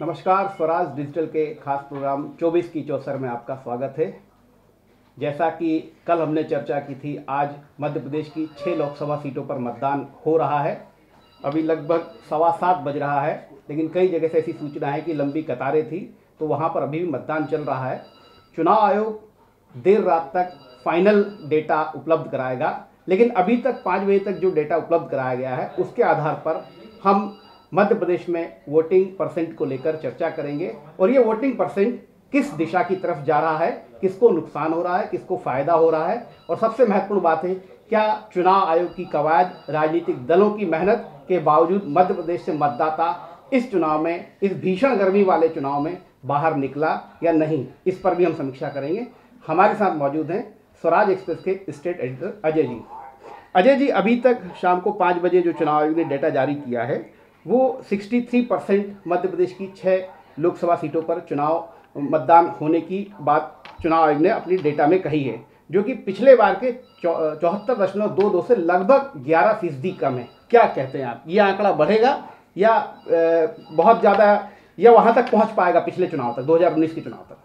नमस्कार। स्वराज डिजिटल के खास प्रोग्राम 24 की चौसर में आपका स्वागत है। जैसा कि कल हमने चर्चा की थी, आज मध्य प्रदेश की 6 लोकसभा सीटों पर मतदान हो रहा है। अभी लगभग 7:15 बज रहा है, लेकिन कई जगह से ऐसी सूचना है कि लंबी कतारें थी, तो वहां पर अभी भी मतदान चल रहा है। चुनाव आयोग देर रात तक फाइनल डेटा उपलब्ध कराएगा, लेकिन अभी तक 5 बजे तक जो डेटा उपलब्ध कराया गया है उसके आधार पर हम मध्य प्रदेश में वोटिंग परसेंट को लेकर चर्चा करेंगे और ये वोटिंग परसेंट किस दिशा की तरफ जा रहा है, किसको नुकसान हो रहा है, किसको फायदा हो रहा है, और सबसे महत्वपूर्ण बात है, क्या चुनाव आयोग की कवायद, राजनीतिक दलों की मेहनत के बावजूद मध्य प्रदेश से मतदाता इस चुनाव में, इस भीषण गर्मी वाले चुनाव में बाहर निकला या नहीं, इस पर भी हम समीक्षा करेंगे। हमारे साथ मौजूद हैं स्वराज एक्सप्रेस के स्टेट एडिटर अजय जी। अजय जी, अभी तक शाम को 5 बजे जो चुनाव आयोग ने डेटा जारी किया है वो 63% मध्य प्रदेश की 6 लोकसभा सीटों पर चुनाव मतदान होने की बात चुनाव आयोग ने अपनी डेटा में कही है, जो कि पिछले बार के 74.22 से लगभग 11% कम है। क्या कहते हैं आप, ये आंकड़ा बढ़ेगा या बहुत ज़्यादा, या वहाँ तक पहुँच पाएगा पिछले चुनाव तक, 2019 के चुनाव तक?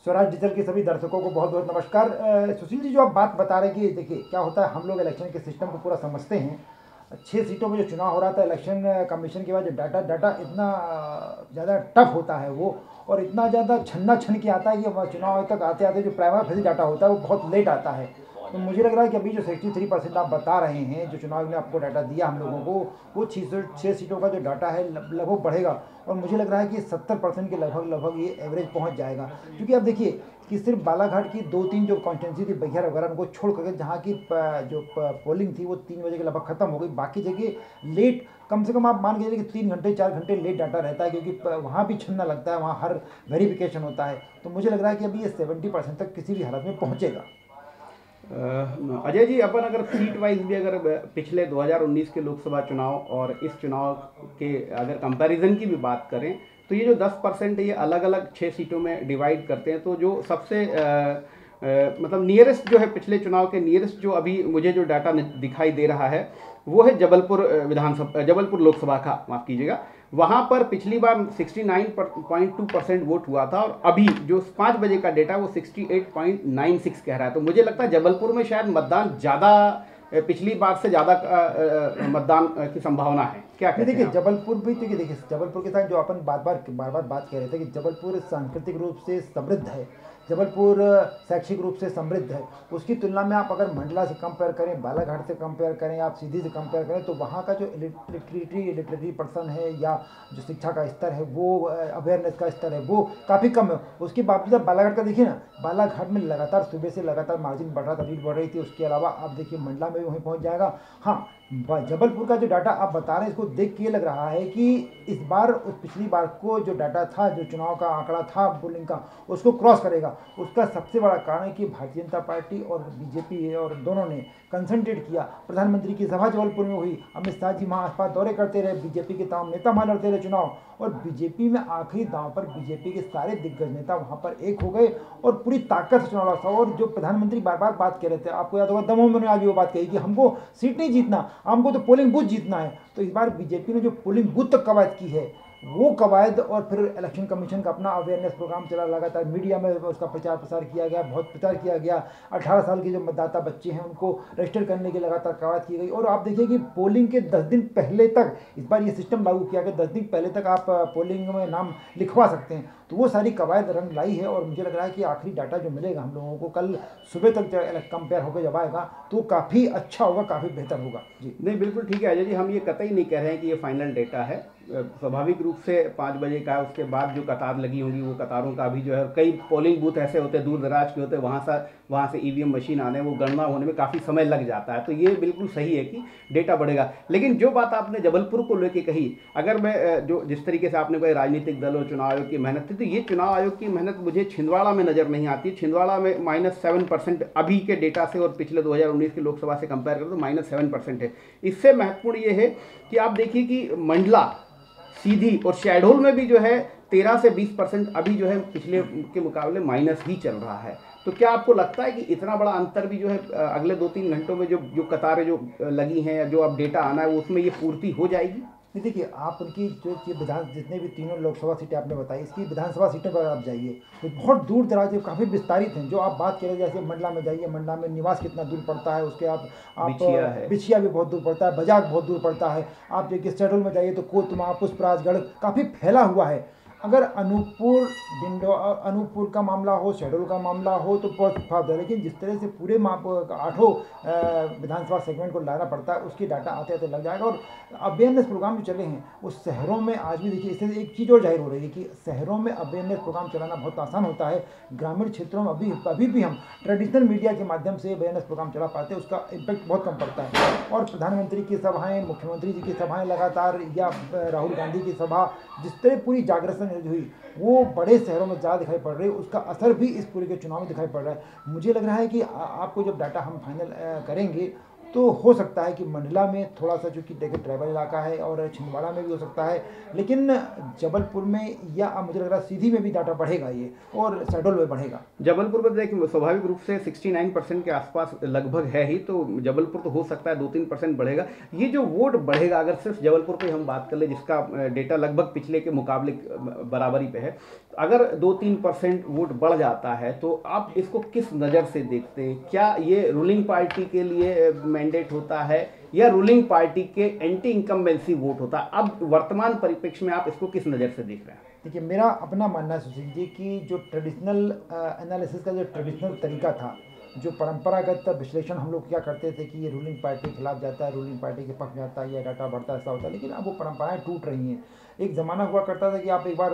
स्वराज डिजिटल के सभी दर्शकों को बहुत बहुत नमस्कार। सुशील जी, जो आप बात बता रहे कि देखिए क्या होता है, हम लोग इलेक्शन के सिस्टम को पूरा समझते हैं। 6 सीटों में जो चुनाव हो रहा था, इलेक्शन कमीशन के बाद जो डाटा इतना ज़्यादा टफ होता है वो, और इतना ज़्यादा छन्ना छन के आता है कि चुनाव तक आते आते जो प्राइमरी फेज डाटा होता है वो बहुत लेट आता है। तो मुझे लग रहा है कि अभी जो 63% आप बता रहे हैं, जो चुनाव ने आपको डाटा दिया हम लोगों को, वो 6 सीटों का जो डाटा है लगभग बढ़ेगा, और मुझे लग रहा है कि 70% के लगभग ये एवरेज पहुंच जाएगा। क्योंकि अब देखिए कि सिर्फ बालाघाट की 2-3 जो कॉन्स्टिट्यूंसी थी, बैहर वगैरह, उनको छोड़ करके जहाँ की जो पोलिंग थी वो 3 बजे के लगभग खत्म हो गई। बाकी जगह लेट, कम से कम आप मान के चलिए कि 3 घंटे 4 घंटे लेट डाटा रहता है, क्योंकि वहाँ भी छन्ना लगता है, वहाँ हर वेरिफिकेशन होता है। तो मुझे लग रहा है कि अभी ये 70% तक किसी भी हालत में पहुँचेगा। अजय जी, अपन अगर सीट वाइज भी अगर पिछले 2019 के लोकसभा चुनाव और इस चुनाव के अगर कंपैरिजन की भी बात करें, तो ये जो 10% ये अलग अलग 6 सीटों में डिवाइड करते हैं, तो जो सबसे मतलब नियरेस्ट जो है, पिछले चुनाव के नियरेस्ट जो अभी मुझे जो डाटा दिखाई दे रहा है वो है जबलपुर लोकसभा का, माफ़ कीजिएगा। वहाँ पर पिछली बार 69.2% वोट हुआ था, और अभी जो 5 बजे का डेटा वो 68.96 कह रहा है। तो मुझे लगता है जबलपुर में शायद मतदान ज़्यादा, पिछली बार से ज़्यादा मतदान की संभावना है। क्या कहते हैं? देखिए जबलपुर भी, तो देखिए जबलपुर के साथ जो अपन बार बार बात कह रहे थे कि जबलपुर सांस्कृतिक रूप से समृद्ध है, जबलपुर शैक्षिक रूप से समृद्ध है। उसकी तुलना में आप अगर मंडला से कंपेयर करें, बालाघाट से कंपेयर करें, आप सीधी से कंपेयर करें, तो वहाँ का जो लिटरेटी पर्सन है या जो शिक्षा का स्तर है, वो अवेयरनेस का स्तर है, वो काफ़ी कम है। उसके बावजूद आप बालाघाट का देखिए ना, बालाघाट में लगातार सुबह से लगातार मार्जिन बढ़ रहा था, लीड बढ़ रही थी। उसके अलावा आप देखिए मंडला में भी वहीं पहुँच जाएगा। हाँ, जबलपुर का जो डाटा आप बता रहे हैं, इसको देख के ये लग रहा है कि इस बार उस पिछली बार को जो डाटा था, जो चुनाव का आंकड़ा था पोलिंग का, उसको क्रॉस करेगा। उसका सबसे बड़ा कारण है कि भारतीय जनता पार्टी और बीजेपी और दोनों ने कंसंट्रेट किया। प्रधानमंत्री की सभा जबलपुर में हुई, अमित शाह जी वहाँ आसपास दौरे करते रहे, बीजेपी के तमाम नेता वहाँ लड़ते रहे चुनाव, और बीजेपी में आखिरी दांव पर बीजेपी के सारे दिग्गज नेता वहाँ पर एक हो गए और पूरी ताकत से चुनाव लड़ा। और जो प्रधानमंत्री बार बार बात कर रहे थे, आपको याद होगा दमोह में आज वो बात कही कि हमको सीट नहीं जीतना, हमको तो पोलिंग बूथ जीतना है। तो इस बार बीजेपी ने जो पोलिंग बूथ तक कवायद की है, वो कवायद, और फिर इलेक्शन कमीशन का अपना अवेयरनेस प्रोग्राम चला, लगातार मीडिया में उसका प्रचार प्रसार किया गया, बहुत प्रचार किया गया। 18 साल के जो मतदाता बच्चे हैं उनको रजिस्टर करने की लगातार कवायद की गई। और आप देखिए कि पोलिंग के 10 दिन पहले तक, इस बार ये सिस्टम लागू किया गया, 10 दिन पहले तक आप पोलिंग में नाम लिखवा सकते हैं। तो वो सारी कवायद रंग लाई है, और मुझे लग रहा है कि आखिरी डाटा जो मिलेगा हम लोगों को कल सुबह तक कंपेयर होकर जब आएगा, तो काफ़ी अच्छा होगा, काफ़ी बेहतर होगा। जी नहीं, बिल्कुल ठीक है अजय जी, हम ये कतई नहीं कह रहे हैं कि ये फाइनल डेटा है। स्वाभाविक रूप से 5 बजे का, उसके बाद जो कतार लगी होंगी वो कतारों का भी जो है, कई पोलिंग बूथ ऐसे होते हैं दूर दराज के होते हैं, वहाँ से ईवीएम मशीन आने, वो गणना होने में काफ़ी समय लग जाता है। तो ये बिल्कुल सही है कि डेटा बढ़ेगा। लेकिन जो बात आपने जबलपुर को लेकर कही, अगर मैं जो जिस तरीके से आपने कहा राजनीतिक दल और चुनाव आयोग की मेहनत थी, तो ये चुनाव आयोग की मेहनत मुझे छिंदवाड़ा में नज़र नहीं आती। छिंदवाड़ा में -7% अभी के डेटा से, और पिछले 2019 की लोकसभा से कंपेयर करें तो -7% है। इससे महत्वपूर्ण ये है कि आप देखिए कि मंडला, सीधी और शहडोल में भी जो है 13 से 20% अभी जो है पिछले के मुकाबले माइनस ही चल रहा है। तो क्या आपको लगता है कि इतना बड़ा अंतर भी जो है अगले 2-3 घंटों में जो कतारें जो लगी हैं या जो अब डेटा आना है, उसमें ये पूर्ति हो जाएगी? देखिए आप उनकी जो ये विधान जितने भी तीनों लोकसभा सीटें आपने बताई, इसकी विधानसभा सीटों पर आप जाइए तो बहुत दूर दराज काफ़ी विस्तारित हैं। जो आप बात करें जैसे मंडला में जाइए, मंडला में निवास कितना दूर पड़ता है, उसके आप बिछिया है। बिछिया भी बहुत दूर पड़ता है, बजाग बहुत दूर पड़ता है। आप देखिए शहडोल में जाइए तो कोतमा, पुष्पराजगढ़ काफ़ी फैला हुआ है। अगर अनूपपुर का मामला हो, शहडोल का मामला हो तो बहुत फायदा है, लेकिन जिस तरह से पूरे आठों विधानसभा सेगमेंट को लाना पड़ता है, उसकी डाटा आते आते लग जाएगा। और अवेयरनेस प्रोग्राम जो चले हैं उस शहरों में आज भी देखिए, इससे एक चीज़ और जाहिर हो रही है कि शहरों में अवेयरनेस प्रोग्राम चलाना बहुत आसान होता है। ग्रामीण क्षेत्रों में अभी भी हम ट्रेडिशनल मीडिया के माध्यम से अवेयरनेस प्रोग्राम चला पाते हैं, उसका इम्पैक्ट बहुत कम पड़ता है। और प्रधानमंत्री की सभाएँ, मुख्यमंत्री जी की सभाएँ लगातार, या राहुल गांधी की सभा, जिस तरह पूरी जागृति हुई वो बड़े शहरों में ज़्यादा दिखाई पड़ रही है, उसका असर भी इस पूरे के चुनाव में दिखाई पड़ रहा है। मुझे लग रहा है कि आपको जब डाटा हम फाइनल करेंगे तो हो सकता है कि मंडला में थोड़ा सा, चूँकि देखिए ट्राइबल इलाका है, और छिंदवाड़ा में भी हो सकता है, लेकिन जबलपुर में या मुझे लग रहा है सीधी में भी डाटा बढ़ेगा ये, और शहडोल में बढ़ेगा। जबलपुर में देखिए स्वाभाविक रूप से 69% के आसपास लगभग है ही, तो जबलपुर तो हो सकता है 2-3% बढ़ेगा। ये जो वोट बढ़ेगा, अगर सिर्फ जबलपुर पे हम बात कर ले, जिसका डेटा लगभग पिछले के मुकाबले बराबरी पे है, अगर 2-3% वोट बढ़ जाता है तो आप इसको किस नज़र से देखते हैं? क्या ये रूलिंग पार्टी के लिए मैंडेट होता है या रूलिंग पार्टी के एंटी इनकम्बेंसी वोट होता है? अब वर्तमान परिप्रेक्ष्य में आप इसको किस नज़र से देख रहे हैं? देखिए मेरा अपना मानना है सुशील जी कि जो ट्रेडिशनल एनालिसिस का जो ट्रेडिशनल तरीका था, जो परंपरागत विश्लेषण हम लोग क्या करते थे कि ये रूलिंग पार्टी के खिलाफ जाता है, रूलिंग पार्टी के पक्ष जाता है, या डाटा बढ़ता है, ऐसा होता है, लेकिन अब वो परंपराएं टूट रही हैं। एक ज़माना हुआ करता था कि आप एक बार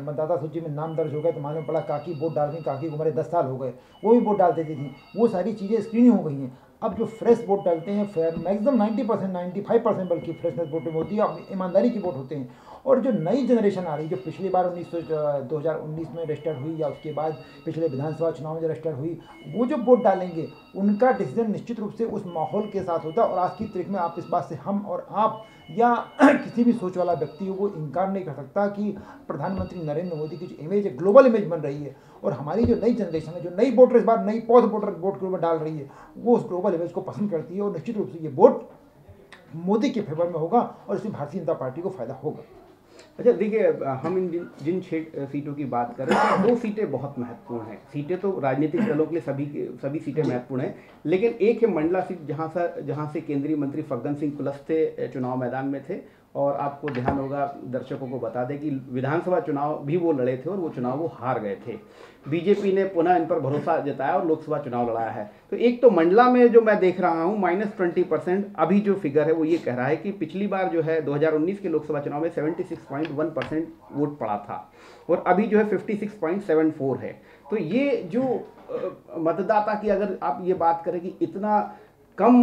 मतदाता सूची में नाम दर्ज हो गए तो मालूम पड़ा काकी वोट डाल रही, काकी को हमारे 10 साल हो गए, वो भी वोट डाल देती थी। वो सारी चीज़ें स्क्रीनिंग हो गई हैं। अब जो फ्रेश वोट डालते हैं, मैक्सिमम 90%, 95% बल्कि फ्रेशनेस वोटिंग होती है, ईमानदारी की वोट होते हैं। और जो नई जनरेशन आ रही है, जो पिछली बार 2019 में रजिस्टर हुई, या उसके बाद पिछले विधानसभा चुनाव में रजिस्टर हुई, वो जो वोट डालेंगे उनका डिसीजन निश्चित रूप से उस माहौल के साथ होता है। और आज की तारीख में आप इस बात से हम और आप या किसी भी सोच वाला व्यक्ति हो वो इनकार नहीं कर सकता कि प्रधानमंत्री नरेंद्र मोदी की जो इमेज है, ग्लोबल इमेज बन रही है, और हमारी जो नई जनरेशन है, जो नई वोटर इस बार नई पौध वोटर वोट के रूप में डाल रही है, वो उस ग्लोबल इमेज को पसंद करती है। और निश्चित रूप से ये वोट मोदी के फेवर में होगा और इसमें भारतीय जनता पार्टी को फायदा होगा। अच्छा देखिए, हम इन जिन 6 सीटों की बात करें तो 2 सीटें बहुत महत्वपूर्ण हैं। सीटें तो राजनीतिक दलों के लिए सभी सीटें महत्वपूर्ण हैं, लेकिन एक है मंडला सीट जहां से केंद्रीय मंत्री फग्गन सिंह कुलस्ते चुनाव मैदान में थे। और आपको ध्यान होगा, दर्शकों को बता दें कि विधानसभा चुनाव भी वो लड़े थे और वो चुनाव वो हार गए थे। बीजेपी ने पुनः इन पर भरोसा जताया और लोकसभा चुनाव लड़ाया है। तो एक तो मंडला में जो मैं देख रहा हूँ -20%, अभी जो फिगर है वो ये कह रहा है कि पिछली बार जो है 2019 के लोकसभा चुनाव में 76.1% वोट पड़ा था, और अभी जो है 56.74 है। तो ये जो मतदाता की अगर आप ये बात करें कि इतना कम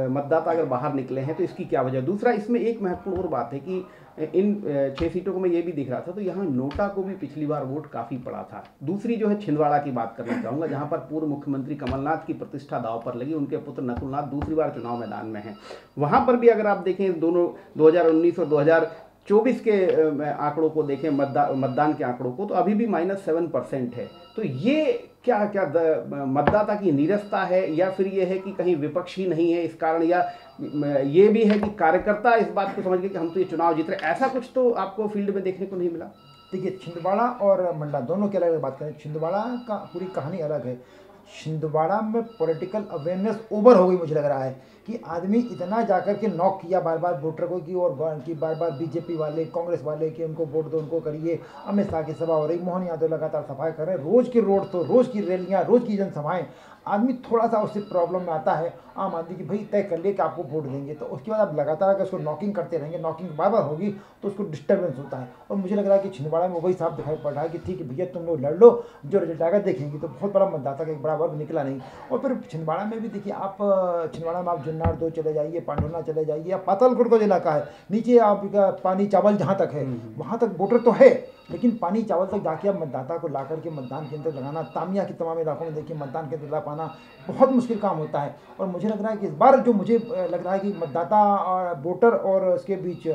मतदाता अगर बाहर निकले हैं तो इसकी क्या वजह। दूसरा, इसमें एक महत्वपूर्ण और बात है कि इन 6 सीटों को मैं ये भी दिख रहा था, तो यहाँ नोटा को भी पिछली बार वोट काफ़ी पड़ा था। दूसरी जो है छिंदवाड़ा की बात करना चाहूँगा, जहाँ पर पूर्व मुख्यमंत्री कमलनाथ की प्रतिष्ठा दांव पर लगी। उनके पुत्र नकुलनाथ दूसरी बार चुनाव मैदान में हैं। वहाँ पर भी अगर आप देखें, दोनों 2019 और 2024 के आंकड़ों को देखें, मतदान के आंकड़ों को, तो अभी भी -7% है। तो ये क्या मतदाता की नीरसता है, या फिर ये है कि कहीं विपक्ष ही नहीं है इस कारण, या ये भी है कि कार्यकर्ता इस बात को समझ गए कि हम तो ये चुनाव जीत रहे, ऐसा कुछ तो आपको फील्ड में देखने को नहीं मिला? देखिए छिंदवाड़ा और मंडला दोनों की अलग बात करें, छिंदवाड़ा का पूरी कहानी अलग है। छिंदवाड़ा में पॉलिटिकल अवेयरनेस ओवर हो गई, मुझे लग रहा है कि आदमी इतना जाकर के नॉक किया बार बार वोटर को, कि और कि बार बार बीजेपी वाले, कांग्रेस वाले कि उनको वोट दो, उनको करिए। अमित शाह की सभा हो रही, मोहन यादव लगातार सफाई कर रहे हैं, रोज़ की रोड तो रोज़ की रैलियाँ, रोज़ की जनसभाएँ। आदमी थोड़ा सा उससे प्रॉब्लम में आता है, आम आदमी की भाई तय कर लिए कि आपको वोट देंगे, तो उसके बाद आप लगातार अगर उसको नॉकिंग करते रहेंगे, नॉकिंग बार बार होगी तो उसको डिस्टर्बेंस होता है। और मुझे लग रहा है कि छिंदवाड़ा में वही साफ दिखाई पड़ रहा है कि ठीक है भैया, तुम लोग लड़ लो, जो रिजल्ट आएगा देखेंगे। तो बहुत बड़ा मतदाता का एक बड़ा वर्ग निकला नहीं। और फिर छिंदवाड़ा में भी देखिए, आप छिंदवाड़ा में आप जुन्नार 2 चले जाइए, पांडुना चले जाइए, या पातालकोट का जो इलाका है, नीचे आपका पानी चावल जहाँ तक है, वहाँ तक वोटर तो है, लेकिन पानी चावल तक जाके अब मतदाता को ला करके मतदान केंद्र लगाना, तामिया के तमाम इलाकों में देखिए मतदान केंद्र लगा पाना बहुत मुश्किल काम होता है। और मुझे लग रहा है कि इस बार जो मुझे लग रहा है कि मतदाता और वोटर और उसके बीच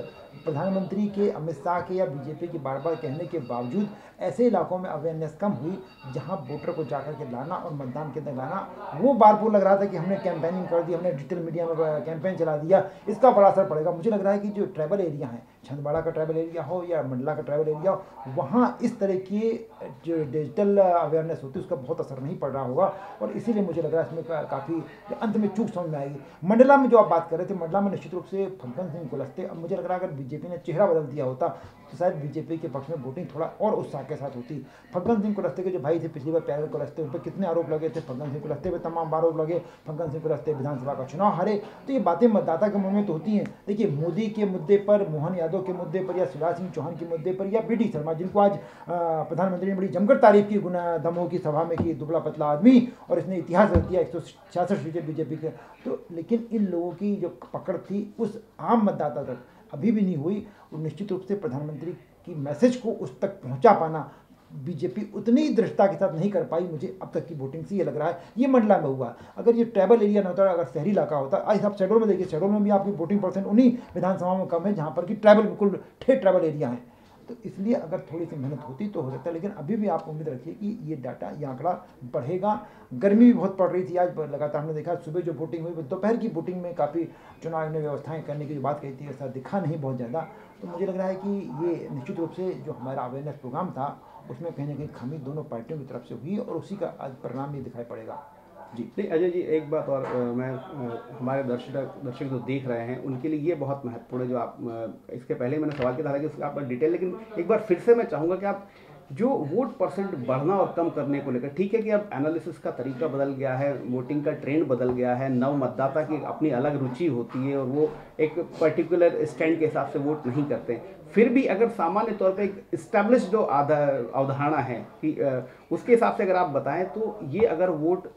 प्रधानमंत्री के, अमित शाह के या बीजेपी के बार बार कहने के बावजूद ऐसे इलाकों में अवेयरनेस कम हुई जहां वोटर को जाकर के लाना और मतदान केंद्र लाना, वो बार बार लग रहा था कि हमने कैंपेनिंग कर दी, हमने डिजिटल मीडिया में कैंपेन चला दिया, इसका बड़ा असर पड़ेगा। मुझे लग रहा है कि जो ट्राइबल एरिया है, छिंदवाड़ा का ट्राइबल एरिया हो या मंडला का ट्राइबल एरिया हो, वहाँ इस तरह की जो डिजिटल अवेयरनेस होती है उसका बहुत असर नहीं पड़ रहा होगा। और इसीलिए मुझे लग रहा है इसमें काफ़ी अंत में चूक समझ में आएगी। मंडला में जो आप बात कर रहे थे, मंडला में निश्चित रूप से फग्गन सिंह कुलस्ते, अब मुझे लग रहा है अगर बीजेपी ने चेहरा बदल दिया होता तो शायद बीजेपी के पक्ष में वोटिंग थोड़ा और उत्साह के साथ होती। फग्गन सिंह कुलस्ते के जो भाई थे पिछली बार प्यारे कुलस्ते, उन पर कितने आरोप लगे थे, फग्गन सिंह कुलस्ते पर तमाम आरोप लगे, फग्गन सिंह कुलस्ते विधानसभा का चुनाव हारे। तो ये बातें मतदाता के मन में तो होती हैं। देखिए मोदी के मुद्दे पर, मोहन यादव के मुद्दे पर या शिवराज सिंह चौहान के मुद्दे पर या BD शर्मा, जिनको आज प्रधानमंत्री ने बड़ी जमकर तारीफ की दमोह की सभा में की, दुबला पतला आदमी, और इसने इतिहास रख दिया 166 सीटें बीजेपी के। तो लेकिन इन लोगों की जो पकड़ थी उस आम मतदाता तक अभी भी नहीं हुई। और निश्चित रूप से प्रधानमंत्री की मैसेज को उस तक पहुंचा पाना बीजेपी उतनी दृढ़ता के साथ नहीं कर पाई। मुझे अब तक की वोटिंग से ये लग रहा है। ये मंडला में हुआ, अगर ये ट्राइबल एरिया ना होता, अगर शहरी इलाका होता, आज आप शहरों में देखिए, शहरों में भी आपकी वोटिंग परसेंट उन्हीं विधानसभाओं में कम है जहाँ पर कि ट्राइबल बिल्कुल ठेठ ट्राइबल एरिया है। तो इसलिए अगर थोड़ी सी मेहनत होती तो हो सकता है, लेकिन अभी भी आप उम्मीद रखिए कि ये डाटा, ये आंकड़ा बढ़ेगा। गर्मी भी बहुत पड़ रही थी आज लगातार, हमने देखा सुबह जो वोटिंग हुई, दोपहर की वोटिंग में काफ़ी चुनाव ने व्यवस्थाएं करने की जो बात कही थी ऐसा दिखा नहीं बहुत ज़्यादा। तो मुझे लग रहा है कि ये निश्चित रूप से जो हमारा अवेयरनेस प्रोग्राम था उसमें कहीं ना कहीं खामी दोनों पार्टियों की तरफ से हुई और उसी का आज परिणाम भी दिखाई पड़ेगा। जी नहीं अजय जी, एक बात और मैं हमारे दर्शक जो देख रहे हैं उनके लिए ये बहुत महत्वपूर्ण है जो आप इसके पहले मैंने सवाल किया था कि उसका आप डिटेल, लेकिन एक बार फिर से मैं चाहूँगा कि आप जो वोट परसेंट बढ़ना और कम करने को लेकर, ठीक है कि अब एनालिसिस का तरीका बदल गया है, वोटिंग का ट्रेंड बदल गया है, नव मतदाता की अपनी अलग रुचि होती है और वो एक पर्टिकुलर स्टैंड के हिसाब से वोट नहीं करते हैं। फिर भी अगर सामान्य तौर पे एक इस्टेब्लिश जो अवधारणा है कि उसके हिसाब से अगर आप बताएं तो ये अगर वोट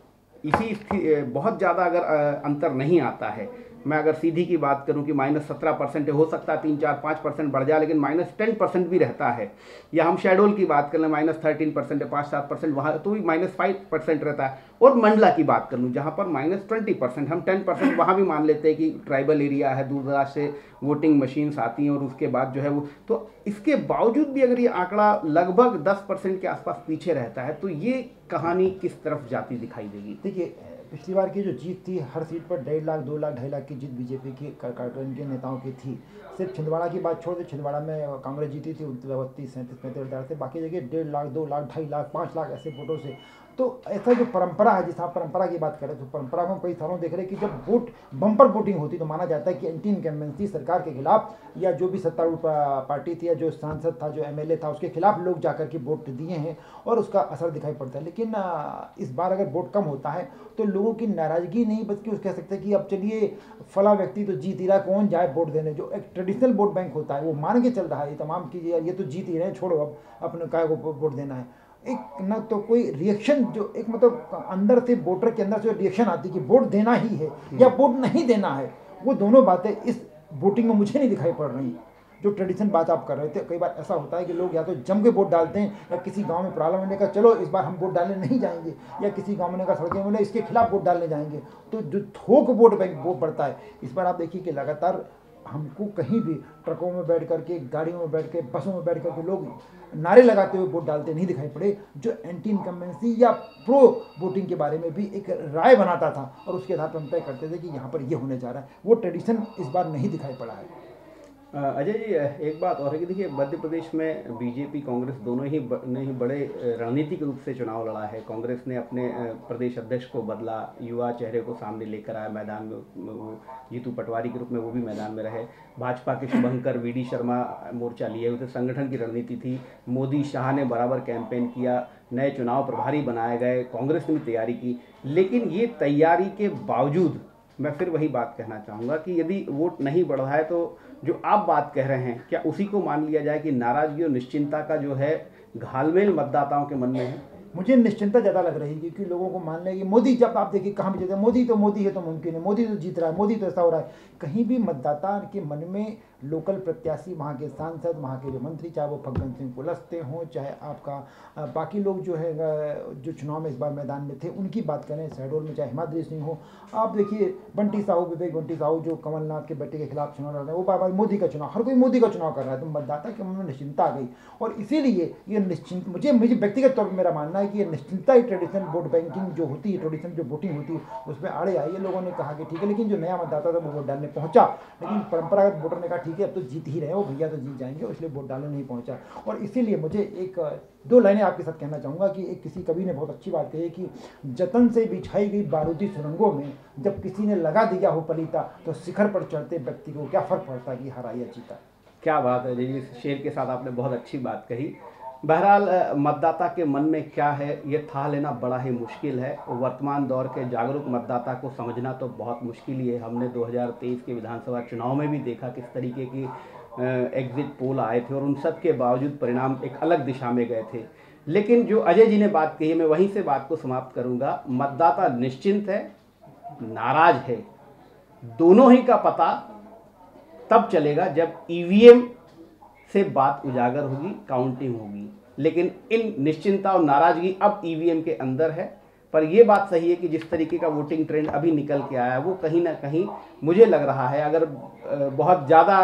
इसी बहुत ज़्यादा अगर अंतर नहीं आता है, मैं अगर सीधी की बात करूं कि -17% हो सकता है 3-4-5% बढ़ जाए, लेकिन -10% भी रहता है, या हम शेड्यूल की बात कर लें -13% है, 5-7% वहाँ तो भी -5% रहता है। और मंडला की बात कर लूँ जहाँ पर -20%, हम 10% वहाँ भी मान लेते हैं कि ट्राइबल एरिया है, दूर दराज से वोटिंग मशीन्स आती हैं और उसके बाद जो है वो, तो इसके बावजूद भी अगर ये आंकड़ा लगभग 10% के आसपास पीछे रहता है तो ये कहानी किस तरफ जाती दिखाई देगी? देखिए पिछली बार की जो जीत थी, हर सीट पर 1.5 लाख 2 लाख 2.5 लाख की जीत बीजेपी की के नेताओं की थी। सिर्फ छिंदवाड़ा की बात छोड़ दे, छिंदवाड़ा में कांग्रेस जीती थी 37-37-35 से, बाकी जगह 1.5 लाख 2 लाख 2.5 लाख 5 लाख ऐसे वोटों से। तो ऐसा जो परंपरा है, जिस आप परंपरा की बात करें तो परंपरा को हम कई सालों देख रहे हैं कि जब वोट बम्पर वोटिंग होती तो माना जाता है कि एंटी इनकम्बेंसी सरकार के खिलाफ या जो भी सत्तारूढ़ पार्टी थी या जो सांसद था, जो MLA था, उसके खिलाफ लोग जाकर के वोट दिए हैं और उसका असर दिखाई पड़ता है। लेकिन इस बार अगर वोट कम होता है तो लोगों की नाराजगी नहीं बल्कि उस कह सकते हैं कि अब चलिए फला व्यक्ति तो जीत ही रहा, कौन जाए वोट देने। जो एक ट्रेडिशनल वोट बैंक होता है वो मान के चल रहा है ये तमाम की, ये तो जीत ही रहे, छोड़ो अब अपने काय को वोट देना है। एक न तो कोई रिएक्शन, जो एक मतलब अंदर से वोटर के अंदर से रिएक्शन आती है कि वोट देना ही है या वोट नहीं देना है, वो दोनों बातें इस वोटिंग में मुझे नहीं दिखाई पड़ रही। जो ट्रेडिशन बात आप कर रहे थे, कई बार ऐसा होता है कि लोग या तो जम के वोट डालते हैं या किसी गांव में प्रॉब्लम होने का, चलो इस बार हम वोट डालने नहीं जाएंगे, या किसी गांव में का सड़कें बोले इसके खिलाफ वोट डालने जाएंगे। तो जो थोक वोट बैंक वो बढ़ता है। इस बार आप देखिए कि लगातार हमको कहीं भी ट्रकों में बैठ करके, गाड़ियों में बैठ के, बसों में बैठ करके लोग नारे लगाते हुए वोट डालते नहीं दिखाई पड़े। जो एंटी इनकम्बेंसी या प्रो वोटिंग के बारे में भी एक राय बनाता था और उसके आधार पर हम तय करते थे कि यहाँ पर ये होने जा रहा है, वो ट्रेडिशन इस बार नहीं दिखाई पड़ा है। अजय जी, एक बात और है कि देखिए मध्य प्रदेश में बीजेपी कांग्रेस दोनों ही ने ही बड़े रणनीतिक रूप से चुनाव लड़ा है। कांग्रेस ने अपने प्रदेश अध्यक्ष को बदला, युवा चेहरे को सामने लेकर आया मैदान में, वो जीतू पटवारी के रूप में वो भी मैदान में रहे। भाजपा के शुभंकर VD शर्मा मोर्चा लिए हुए थे, संगठन की रणनीति थी। मोदी शाह ने बराबर कैंपेन किया, नए चुनाव प्रभारी बनाए गए, कांग्रेस ने भी तैयारी की। लेकिन ये तैयारी के बावजूद मैं फिर वही बात कहना चाहूँगा कि यदि वोट नहीं बढ़ रहा है तो जो आप बात कह रहे हैं क्या उसी को मान लिया जाए कि नाराजगी और निश्चिंता का जो है घालमेल मतदाताओं के मन में है? मुझे निश्चिंता ज़्यादा लग रही है क्योंकि लोगों को मान लें कि मोदी, जब आप देखिए कहाँ भी जाते हैं मोदी है तो मुमकिन है, मोदी तो जीत रहा है, मोदी तो ऐसा हो रहा है। कहीं भी मतदाता के मन में लोकल प्रत्याशी, वहाँ के सांसद, वहाँ के जो मंत्री, चाहे वो फग्गन सिंह कुलस्ते हों, चाहे आपका बाकी लोग जो है जो चुनाव में इस बार मैदान में थे उनकी बात करें, शहडोल में चाहे हिमाद्री सिंह हो, आप देखिए बंटी साहू, विवेक बंटी साहू जो कमलनाथ के बेटे के खिलाफ चुनाव लड़ रहे हैं, वो बार बार मोदी का चुनाव, हर कोई मोदी का चुनाव कर रहा है, तो मतदाता के मन में निश्चिंतता आ गई। और इसीलिए ये निश्चिंत, मुझे व्यक्तिगत तौर पर मेरा मानना है कि ये निश्चिंतता ही ट्रेडिशनल वोट बैंकिंग जो होती है, ट्रेडिशनल जो वोटिंग होती है उसमें आड़े आई है। लोगों ने कहा कि ठीक है, लेकिन जो नया मतदाता था वो वोट डालने पहुंचा, लेकिन परंपरागत वोटर ने कहा ठीक है अब तो जीत ही रहे हो भैया, तो जीत जाएंगे, इसलिए वोट डालने नहीं पहुंचा। और इसीलिए मुझे एक दो लाइनें आपके साथ कहना चाहूँगा कि एक किसी कवि ने बहुत अच्छी बात कही कि जतन से बिछाई गई बारूदी सुरंगों में जब किसी ने लगा दिया हो पलीता, तो शिखर पर चढ़ते व्यक्ति को क्या फर्क पड़ता कि हारा या जीता। क्या बात है जी, इस शेर के साथ आपने बहुत अच्छी बात कही। बहरहाल मतदाता के मन में क्या है ये था लेना बड़ा ही मुश्किल है। वर्तमान दौर के जागरूक मतदाता को समझना तो बहुत मुश्किल ही है। हमने 2023 के विधानसभा चुनाव में भी देखा किस तरीके की एग्जिट पोल आए थे और उन सब के बावजूद परिणाम एक अलग दिशा में गए थे। लेकिन जो अजय जी ने बात कही, मैं वहीं से बात को समाप्त करूंगा। मतदाता निश्चिंत है, नाराज है, दोनों ही का पता तब चलेगा जब ईवीएम से बात उजागर होगी, काउंटिंग होगी। लेकिन इन निश्चिंता और नाराजगी अब ईवीएम के अंदर है। पर यह बात सही है कि जिस तरीके का वोटिंग ट्रेंड अभी निकल के आया है वो कहीं ना कहीं मुझे लग रहा है अगर बहुत ज़्यादा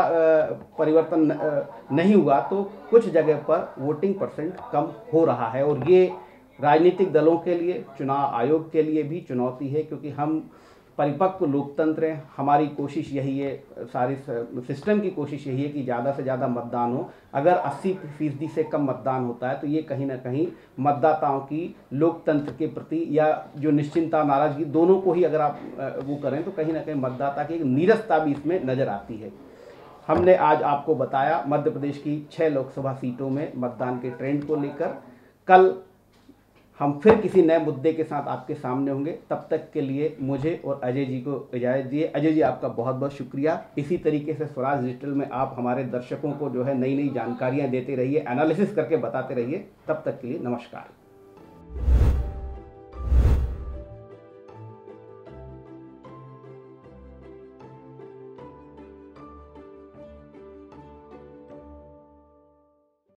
परिवर्तन नहीं हुआ तो कुछ जगह पर वोटिंग परसेंट कम हो रहा है। और ये राजनीतिक दलों के लिए, चुनाव आयोग के लिए भी चुनौती है, क्योंकि हम परिपक्व लोकतंत्र हैं। हमारी कोशिश यही है, सारी सिस्टम की कोशिश यही है कि ज़्यादा से ज़्यादा मतदान हो। अगर 80% से कम मतदान होता है तो ये कहीं ना कहीं मतदाताओं की लोकतंत्र के प्रति या जो निश्चिंता, नाराजगी, दोनों को ही अगर आप वो करें तो कहीं ना कहीं मतदाता की एक नीरसता भी इसमें नज़र आती है। हमने आज आपको बताया मध्य प्रदेश की 6 लोकसभा सीटों में मतदान के ट्रेंड को लेकर। कल हम फिर किसी नए मुद्दे के साथ आपके सामने होंगे। तब तक के लिए मुझे और अजय जी को इजाज़त दिए। अजय जी आपका बहुत बहुत शुक्रिया। इसी तरीके से स्वराज डिजिटल में आप हमारे दर्शकों को जो है नई नई जानकारियां देते रहिए, एनालिसिस करके बताते रहिए। तब तक के लिए नमस्कार।